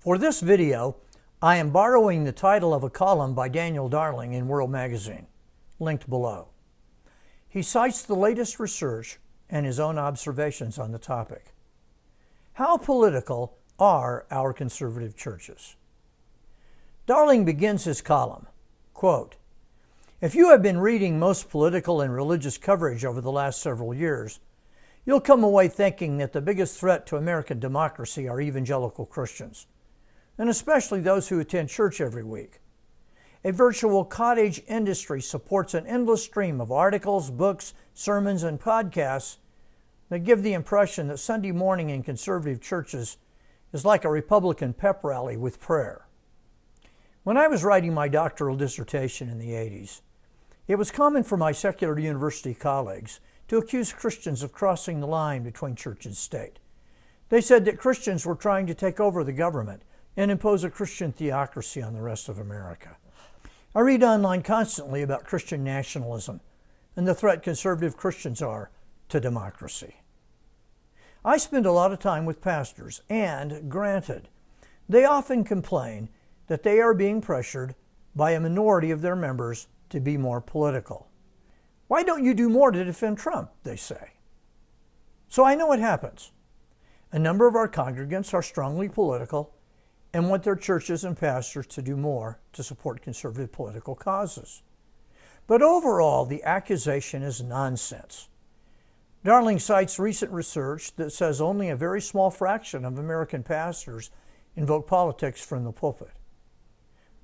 For this video, I am borrowing the title of a column by Daniel Darling in World Magazine, linked below. He cites the latest research and his own observations on the topic. How political are our conservative churches? Darling begins his column, quote, "If you have been reading most political and religious coverage over the last several years, you'll come away thinking that the biggest threat to American democracy are evangelical Christians, and especially those who attend church every week. A virtual cottage industry supports an endless stream of articles, books, sermons, and podcasts that give the impression that Sunday morning in conservative churches is like a Republican pep rally with prayer. When I was writing my doctoral dissertation in the 80s, it was common for my secular university colleagues to accuse Christians of crossing the line between church and state. They said that Christians were trying to take over the government and impose a Christian theocracy on the rest of America. I read online constantly about Christian nationalism and the threat conservative Christians are to democracy. I spend a lot of time with pastors, and granted, they often complain that they are being pressured by a minority of their members to be more political. Why don't you do more to defend Trump, they say. So I know what happens. A number of our congregants are strongly political and want their churches and pastors to do more to support conservative political causes. But overall, the accusation is nonsense. Darling cites recent research that says only a very small fraction of American pastors invoke politics from the pulpit.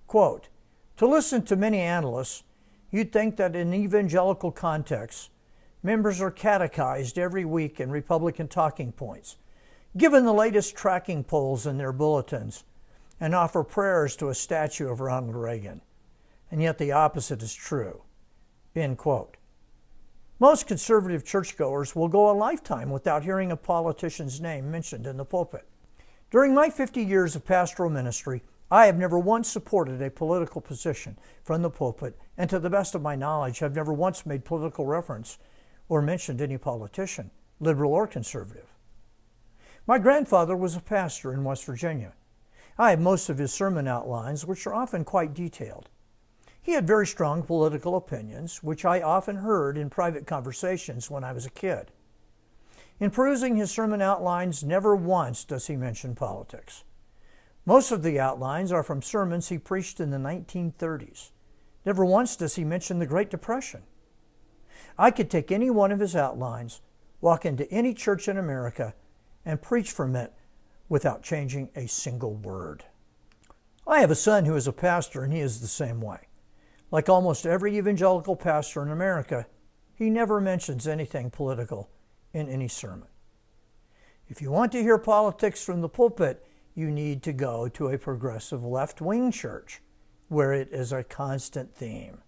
Quote, "To listen to many analysts, you'd think that in evangelical contexts, members are catechized every week in Republican talking points, given the latest tracking polls in their bulletins, and offer prayers to a statue of Ronald Reagan. And yet the opposite is true." End quote. Most conservative churchgoers will go a lifetime without hearing a politician's name mentioned in the pulpit. During my 50 years of pastoral ministry, I have never once supported a political position from the pulpit, and to the best of my knowledge, have never once made political reference or mentioned any politician, liberal or conservative. My grandfather was a pastor in West Virginia. I have most of his sermon outlines, which are often quite detailed. He had very strong political opinions, which I often heard in private conversations when I was a kid. In perusing his sermon outlines, never once does he mention politics. Most of the outlines are from sermons he preached in the 1930s. Never once does he mention the Great Depression. I could take any one of his outlines, walk into any church in America, and preach from it without changing a single word. I have a son who is a pastor, and he is the same way. Like almost every evangelical pastor in America, he never mentions anything political in any sermon. If you want to hear politics from the pulpit, you need to go to a progressive left-wing church, where it is a constant theme.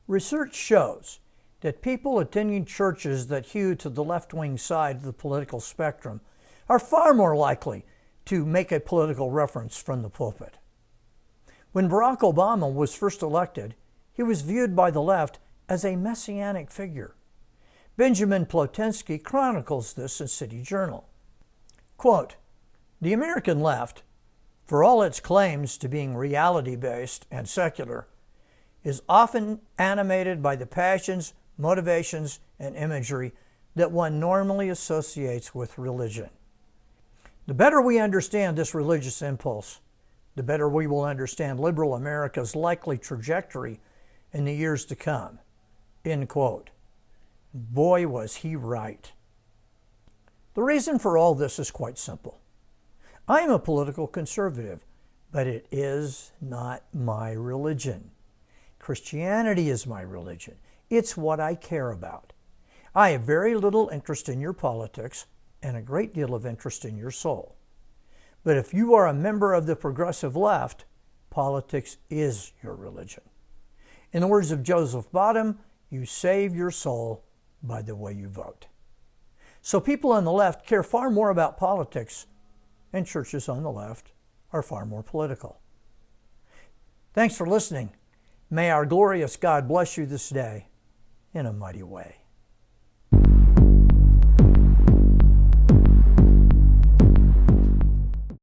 Research shows that people attending churches that hew to the left-wing side of the political spectrum are far more likely to make a political reference from the pulpit. When Barack Obama was first elected, he was viewed by the left as a messianic figure. Benjamin Plotensky chronicles this in City Journal. Quote, "The American left, for all its claims to being reality-based and secular, is often animated by the passions, motivations, and imagery that one normally associates with religion. The better we understand this religious impulse, the better we will understand liberal America's likely trajectory in the years to come." End quote. Boy, was he right. The reason for all this is quite simple. I am a political conservative, but it is not my religion. Christianity is my religion. It's what I care about. I have very little interest in your politics and a great deal of interest in your soul. But if you are a member of the progressive left, politics is your religion. In the words of Joseph Bottom, you save your soul by the way you vote. So people on the left care far more about politics, and churches on the left are far more political. Thanks for listening. May our glorious God bless you this day in a mighty way.